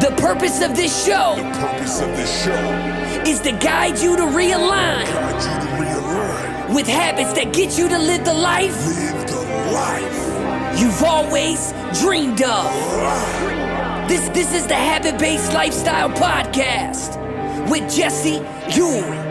The purpose of this show is to guide you to realign with habits that get you to live the life you've always dreamed of. This is the Habit-Based Lifestyle Podcast with Jesse Ewing.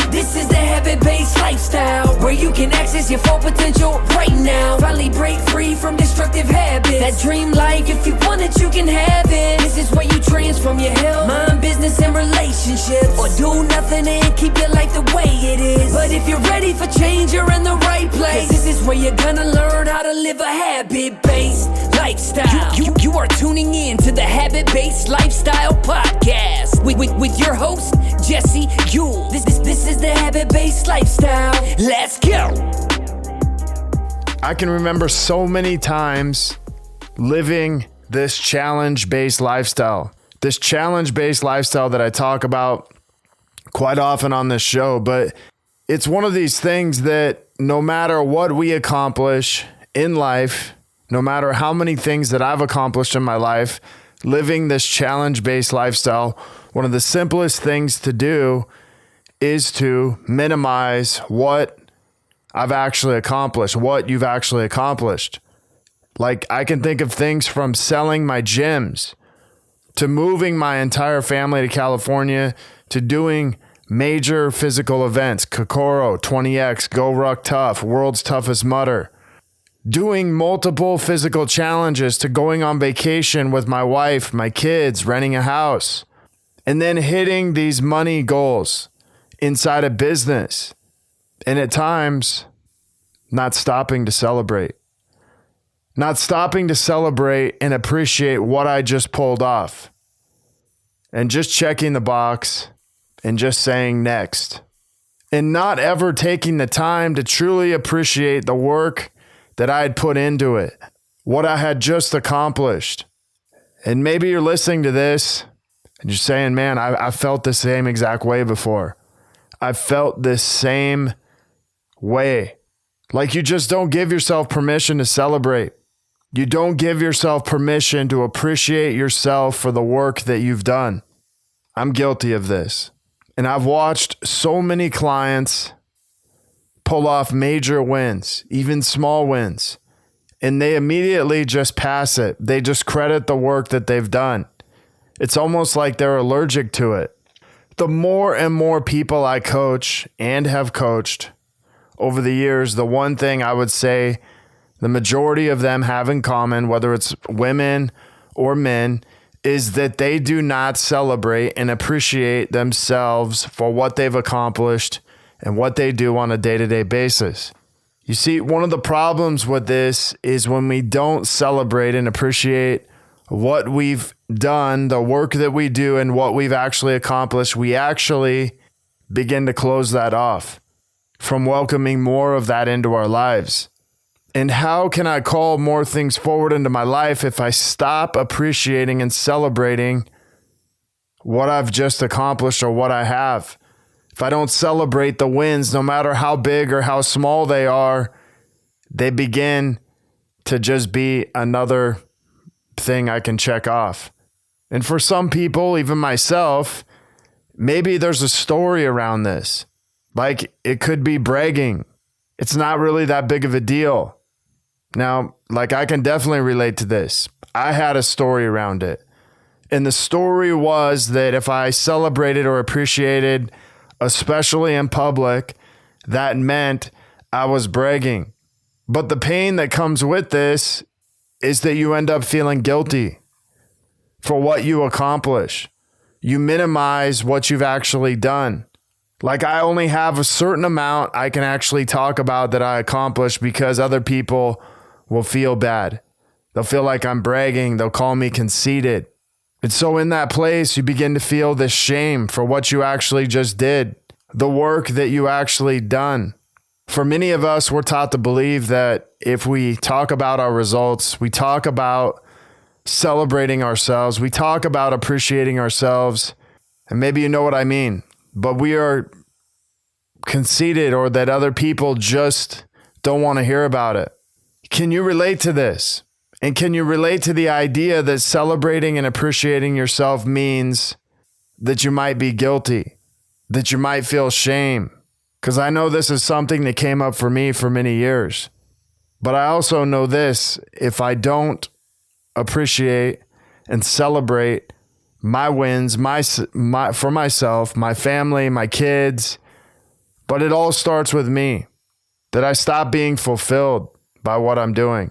This is the Habit-Based Lifestyle, where you can access your full potential right now. Finally break free from destructive habits. That dream life, if you want it, you can have it. This is where you transform your health, mind, business, and relationships, or do nothing and keep your life the way it is. But if you're ready for change, you're in the right place. This is where you're gonna learn how to live a habit-based lifestyle. You are tuning in to the Habit-Based Lifestyle Podcast with your host, Jesse Ewing. This is the Habit-Based Lifestyle. Let's go. I can remember so many times living this challenge-based lifestyle. This challenge-based lifestyle that I talk about quite often on this show, but it's one of these things that no matter what we accomplish in life, no matter how many things that I've accomplished in my life, living this challenge-based lifestyle, one of the simplest things to do is to minimize what I've actually accomplished, what you've actually accomplished. Like, I can think of things from selling my gyms to moving my entire family to California to doing major physical events, Kokoro, 20X, Go Ruck Tough, World's Toughest Mudder, doing multiple physical challenges to going on vacation with my wife, my kids, renting a house, and then hitting these money goals inside a business. And at times, not stopping to celebrate. Not stopping to celebrate and appreciate what I just pulled off. And just checking the box and just saying next. And not ever taking the time to truly appreciate the work that I had put into it, what I had just accomplished. And maybe you're listening to this and you're saying, man, I felt the same exact way before. I felt this same way. Like, you just don't give yourself permission to celebrate. You don't give yourself permission to appreciate yourself for the work that you've done. I'm guilty of this. And I've watched so many clients pull off major wins, even small wins, and they immediately just pass it. They just credit the work that they've done. It's almost like they're allergic to it. The more and more people I coach and have coached over the years, the one thing I would say the majority of them have in common, whether it's women or men, is that they do not celebrate and appreciate themselves for what they've accomplished and what they do on a day-to-day basis. You see, one of the problems with this is when we don't celebrate and appreciate what we've done, the work that we do, and what we've actually accomplished, we actually begin to close that off from welcoming more of that into our lives. And how can I call more things forward into my life if I stop appreciating and celebrating what I've just accomplished or what I have? If I don't celebrate the wins, no matter how big or how small they are, they begin to just be another thing I can check off. And for some people, even myself, maybe there's a story around this. Like, it could be bragging. It's not really that big of a deal. Now, like, I can definitely relate to this. I had a story around it. And the story was that if I celebrated or appreciated, especially in public, that meant I was bragging. But the pain that comes with this is that you end up feeling guilty for what you accomplish. You minimize what you've actually done. Like, I only have a certain amount I can actually talk about that I accomplished because other people will feel bad. They'll feel like I'm bragging. They'll call me conceited. And so in that place, you begin to feel this shame for what you actually just did, the work that you actually done. For many of us, we're taught to believe that if we talk about our results, we talk about celebrating ourselves, we talk about appreciating ourselves, and maybe you know what I mean, but we are conceited or that other people just don't want to hear about it. Can you relate to this? And can you relate to the idea that celebrating and appreciating yourself means that you might be guilty, that you might feel shame? Because I know this is something that came up for me for many years. But I also know this: if I don't appreciate and celebrate my wins, my for myself, my family, my kids, but it all starts with me, that I stop being fulfilled by what I'm doing.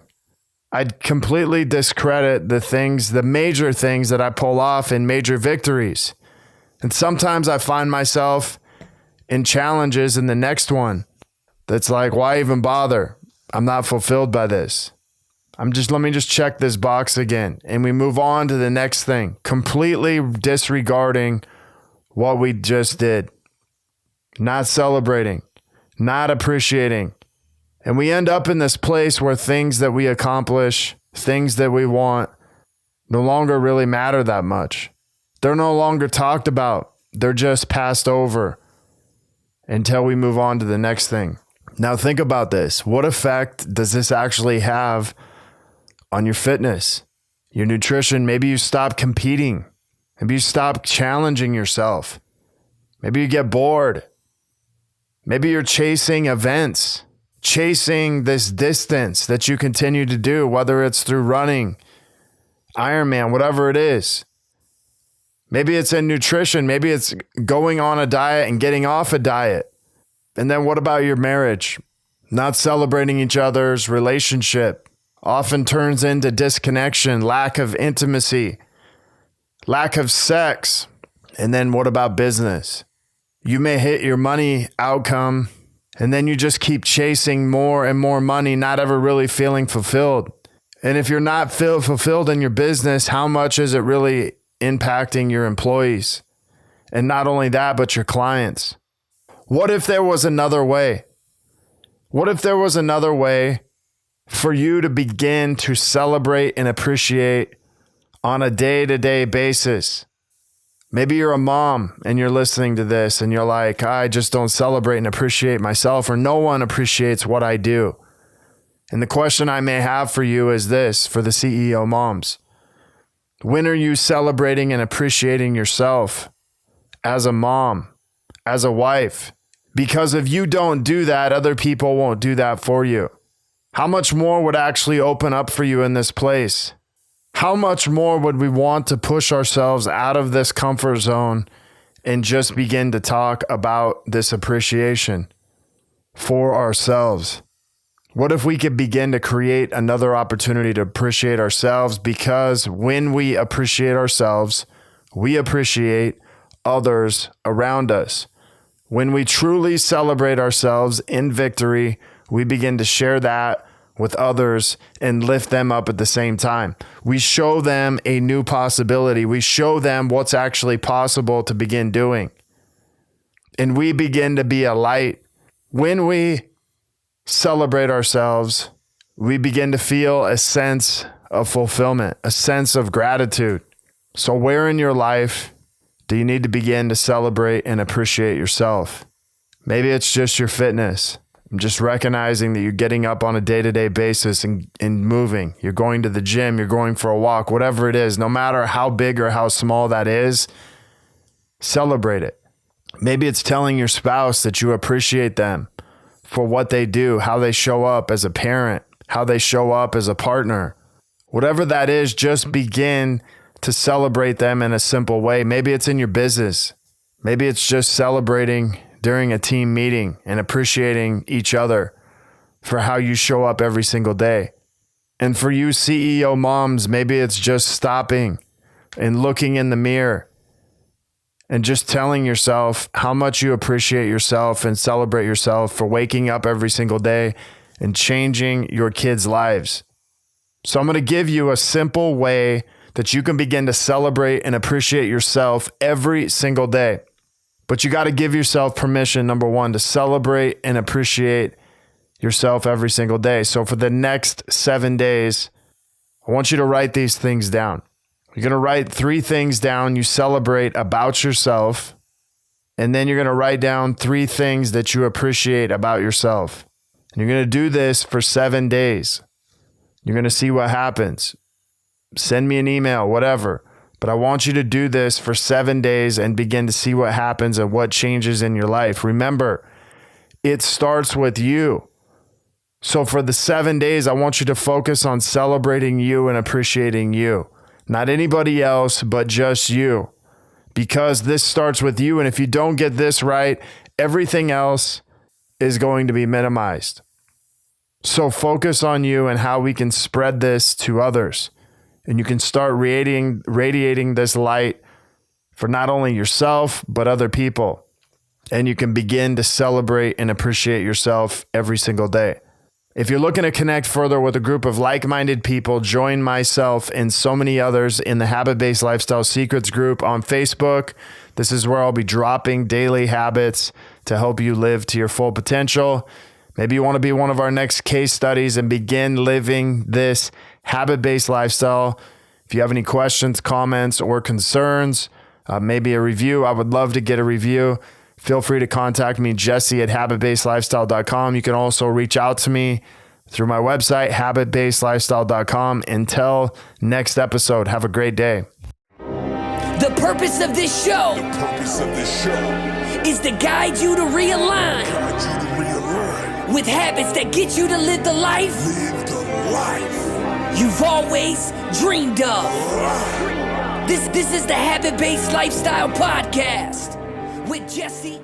I'd completely discredit the major things that I pull off in major victories. And sometimes I find myself in challenges in the next one that's like, why even bother? I'm not fulfilled by this. Let me just check this box again. And we move on to the next thing, completely disregarding what we just did, not celebrating, not appreciating. And we end up in this place where things that we accomplish, things that we want, no longer really matter that much. They're no longer talked about. They're just passed over until we move on to the next thing. Now think about this. What effect does this actually have on your fitness, your nutrition? Maybe you stop competing. Maybe you stop challenging yourself. Maybe you get bored. Maybe you're chasing events, chasing this distance that you continue to do, whether it's through running, Ironman, whatever it is. Maybe it's in nutrition. Maybe it's going on a diet and getting off a diet. And then what about your marriage? Not celebrating each other's relationship often turns into disconnection, lack of intimacy, lack of sex. And then what about business? You may hit your money outcome, and then you just keep chasing more and more money, not ever really feeling fulfilled. And if you're not fulfilled in your business, how much is it really impacting your employees? And not only that, but your clients. What if there was another way? What if there was another way for you to begin to celebrate and appreciate on a day-to-day basis? Maybe you're a mom and you're listening to this and you're like, I just don't celebrate and appreciate myself, or no one appreciates what I do. And the question I may have for you is this, for the CEO moms: when are you celebrating and appreciating yourself as a mom, as a wife? Because if you don't do that, other people won't do that for you. How much more would actually open up for you in this place? How much more would we want to push ourselves out of this comfort zone and just begin to talk about this appreciation for ourselves? What if we could begin to create another opportunity to appreciate ourselves? Because when we appreciate ourselves, we appreciate others around us. When we truly celebrate ourselves in victory, we begin to share that with others and lift them up at the same time. We show them a new possibility. We show them what's actually possible to begin doing. And we begin to be a light. When we celebrate ourselves, we begin to feel a sense of fulfillment, a sense of gratitude. So where in your life do you need to begin to celebrate and appreciate yourself? Maybe it's just your fitness. Just recognizing that you're getting up on a day-to-day basis and moving. You're going to the gym, you're going for a walk, whatever it is, no matter how big or how small that is, celebrate it. Maybe it's telling your spouse that you appreciate them for what they do, how they show up as a parent, how they show up as a partner. Whatever that is, just begin to celebrate them in a simple way. Maybe it's in your business. Maybe it's just celebrating during a team meeting and appreciating each other for how you show up every single day. And for you CEO moms, maybe it's just stopping and looking in the mirror and just telling yourself how much you appreciate yourself and celebrate yourself for waking up every single day and changing your kids' lives. So I'm going to give you a simple way that you can begin to celebrate and appreciate yourself every single day. But you got to give yourself permission, number one, to celebrate and appreciate yourself every single day. So for the next 7 days, I want you to write these things down. You're going to write 3 things down you celebrate about yourself. And then you're going to write down 3 things that you appreciate about yourself. And you're going to do this for 7 days. You're going to see what happens. Send me an email, whatever. But I want you to do this for 7 days and begin to see what happens and what changes in your life. Remember, it starts with you. So for the 7 days, I want you to focus on celebrating you and appreciating you. Not anybody else, but just you. Because this starts with you. And if you don't get this right, everything else is going to be minimized. So focus on you and how we can spread this to others. And you can start radiating this light for not only yourself, but other people. And you can begin to celebrate and appreciate yourself every single day. If you're looking to connect further with a group of like-minded people, join myself and so many others in the Habit-Based Lifestyle Secrets group on Facebook. This is where I'll be dropping daily habits to help you live to your full potential. Maybe you want to be one of our next case studies and begin living this habit-based lifestyle. If you have any questions, comments, or concerns, maybe a review, I would love to get a review. Feel free to contact me, jesse@habitbasedlifestyle.com. You can also reach out to me through my website, habitbasedlifestyle.com. Until next episode, have a great day. The purpose of this show is to guide you to realign with habits that get you to live the life you've always dreamed of. This is the Habit-Based Lifestyle Podcast with Jesse